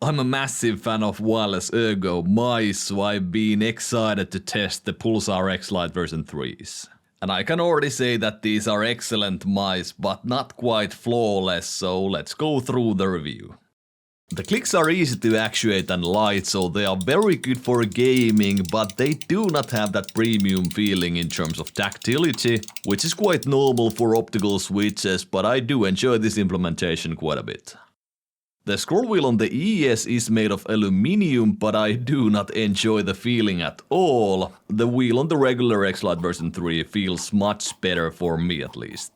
I'm a massive fan of wireless Ergo mice, so I've been excited to test the Pulsar Xlite version 3s. And I can already say that these are excellent mice, but not quite flawless, so let's go through the review. The clicks are easy to actuate and light, so they are very good for gaming, but they do not have that premium feeling in terms of tactility, which is quite normal for optical switches, but I do enjoy this implementation quite a bit. The scroll wheel on the ES is made of aluminium, but I do not enjoy the feeling at all. The wheel on the regular Xlite version 3 feels much better for me at least.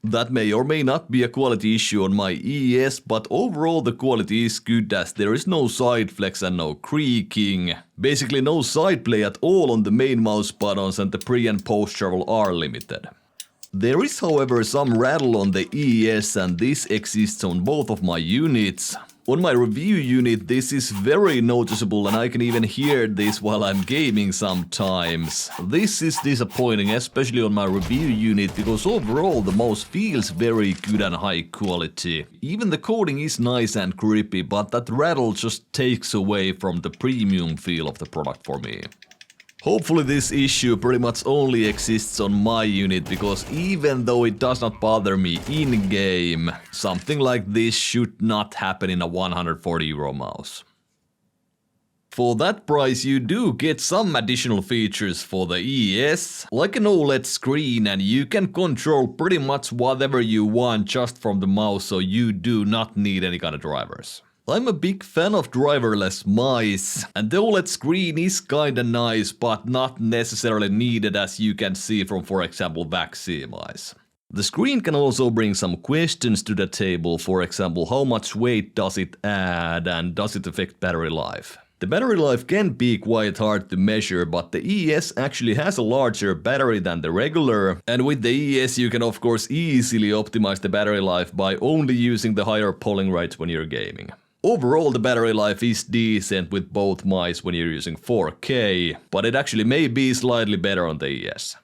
That may or may not be a quality issue on my ES, but overall the quality is good as there is no side flex and no creaking. Basically no side play at all on the main mouse buttons, and the pre and post travel are limited. There is however some rattle on the ES, and this exists on both of my units. On my review unit this is very noticeable, and I can even hear this while I'm gaming sometimes. This is disappointing, especially on my review unit, because overall the mouse feels very good and high quality. Even the coding is nice and grippy, but that rattle just takes away from the premium feel of the product for me. Hopefully this issue pretty much only exists on my unit, because even though it does not bother me in-game, something like this should not happen in a €140 mouse. For that price you do get some additional features for the ES, like an OLED screen, and you can control pretty much whatever you want just from the mouse, so you do not need any kind of drivers. I'm a big fan of driverless mice, and the OLED screen is kinda nice, but not necessarily needed, as you can see from, for example, VAXC mice. The screen can also bring some questions to the table, for example, how much weight does it add and does it affect battery life? The battery life can be quite hard to measure, but the ES actually has a larger battery than the regular, and with the ES you can of course easily optimize the battery life by only using the higher polling rates when you're gaming. Overall the battery life is decent with both mice when you're using 4K, but it actually may be slightly better on the ES.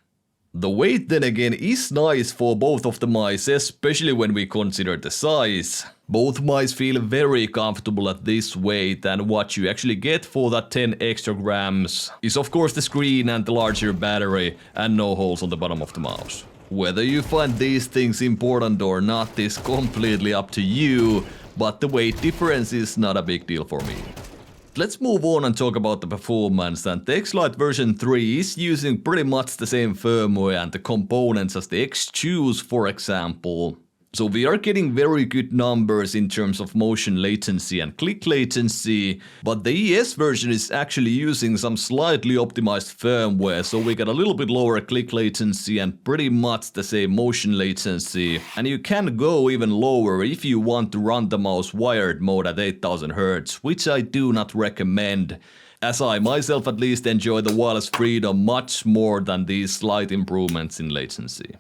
The weight then again is nice for both of the mice, especially when we consider the size. Both mice feel very comfortable at this weight, and what you actually get for that 10 extra grams is of course the screen and the larger battery and no holes on the bottom of the mouse. Whether you find these things important or not is completely up to you, but the weight difference is not a big deal for me. Let's move on and talk about the performance, and the Xlite version 3 is using pretty much the same firmware and the components as the X2s, for example. So we are getting very good numbers in terms of motion latency and click latency, but the ES version is actually using some slightly optimized firmware, so we get a little bit lower click latency and pretty much the same motion latency. And you can go even lower if you want to run the mouse wired mode at 8000 Hz, which I do not recommend, as I myself at least enjoy the wireless freedom much more than these slight improvements in latency.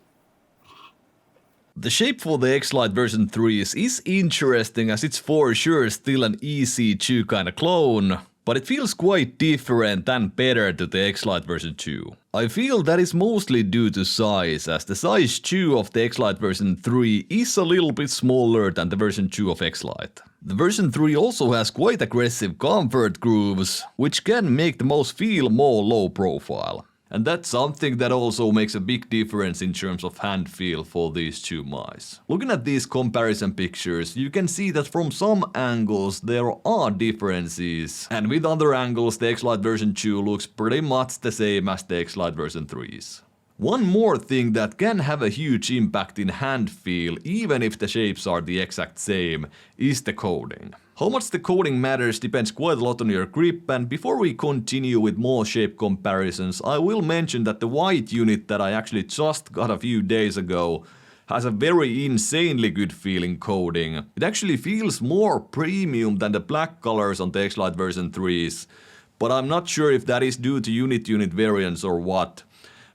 The shape for the Xlite version 3 is interesting, as it's for sure still an EC2 kinda clone, but it feels quite different and better to the Xlite version 2. I feel that is mostly due to size, as the size 2 of the Xlite version 3 is a little bit smaller than the version 2 of Xlite. The version 3 also has quite aggressive comfort grooves, which can make the mouse feel more low profile. And that's something that also makes a big difference in terms of hand feel for these two mice. Looking at these comparison pictures, you can see that from some angles there are differences, and with other angles the Xlite version 2 looks pretty much the same as the Xlite version 3s. One more thing that can have a huge impact in hand feel, even if the shapes are the exact same, is the coding. How much the coding matters depends quite a lot on your grip, and before we continue with more shape comparisons, I will mention that the white unit that I actually just got a few days ago has a very insanely good feeling coding. It actually feels more premium than the black colors on the Xlite version 3s, but I'm not sure if that is due to unit variants or what.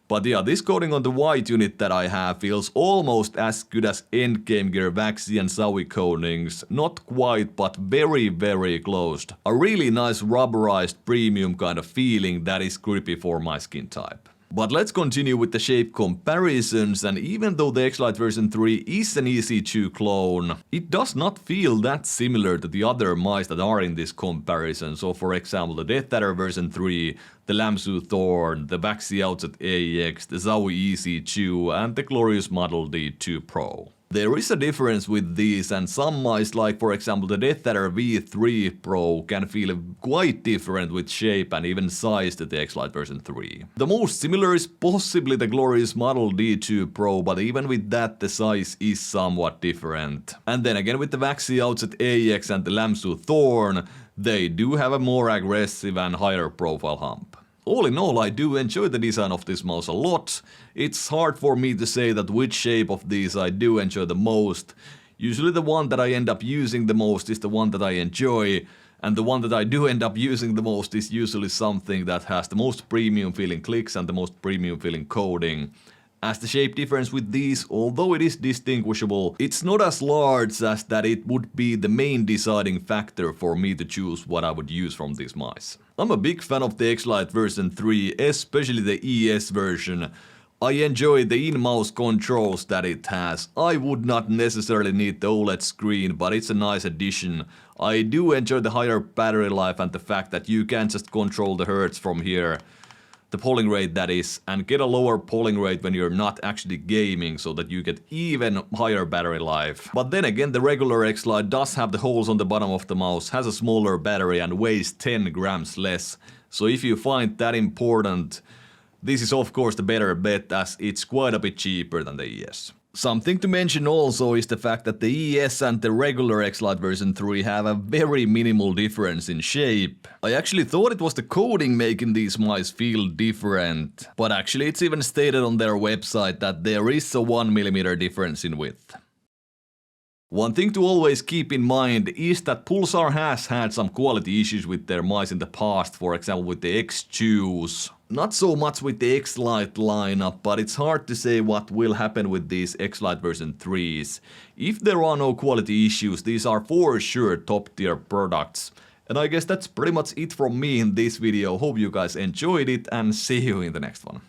But yeah, this coding on the white unit that I have feels almost as good as LethalGamingGear VAXC and Zowie codings. Not quite, but very close. A really nice rubberized premium kind of feeling that is grippy for my skin type. But let's continue with the shape comparisons, and even though the Xlite version 3 is an EC2 clone, it does not feel that similar to the other mice that are in this comparison. So for example, the DeathAdder version 3, the Lamsu Thorn, the Baxi Outset AX, the Zowie EC2 and the glorious Model D2 Pro. There is a difference with these, and some mice like for example the DeathAdder V3 Pro can feel quite different with shape and even size to the Xlite version 3. The most similar is possibly the glorious Model D2 Pro, but even with that the size is somewhat different. And then again with the Baxi Outset AX and the Lamsu Thorn, they do have a more aggressive and higher profile hump. All in all, I do enjoy the design of this mouse a lot. It's hard for me to say that which shape of these I do enjoy the most. Usually the one that I end up using the most is the one that I enjoy, and the one that I do end up using the most is usually something that has the most premium feeling clicks and the most premium feeling coding. As the shape difference with these, although it is distinguishable, it's not as large as that it would be the main deciding factor for me to choose what I would use from these mice. I'm a big fan of the Xlite version 3, especially the ES version. I enjoy the in-mouse controls that it has. I would not necessarily need the OLED screen, but it's a nice addition. I do enjoy the higher battery life and the fact that you can just control the hertz from here. The polling rate that is, and get a lower polling rate when you're not actually gaming so that you get even higher battery life. But then again, the regular Xlite does have the holes on the bottom of the mouse, has a smaller battery and weighs 10 grams less. So if you find that important, this is of course the better bet as it's quite a bit cheaper than the ES. Something to mention also is the fact that the ES and the regular Xlite version 3 have a very minimal difference in shape. I actually thought it was the coding making these mice feel different, but actually it's even stated on their website that there is a 1mm difference in width. One thing to always keep in mind is that Pulsar has had some quality issues with their mice in the past, for example with the X2s. Not so much with the Xlite lineup, but it's hard to say what will happen with these Xlite version 3s. If there are no quality issues, these are for sure top tier products. And I guess that's pretty much it from me in this video. Hope you guys enjoyed it and see you in the next one.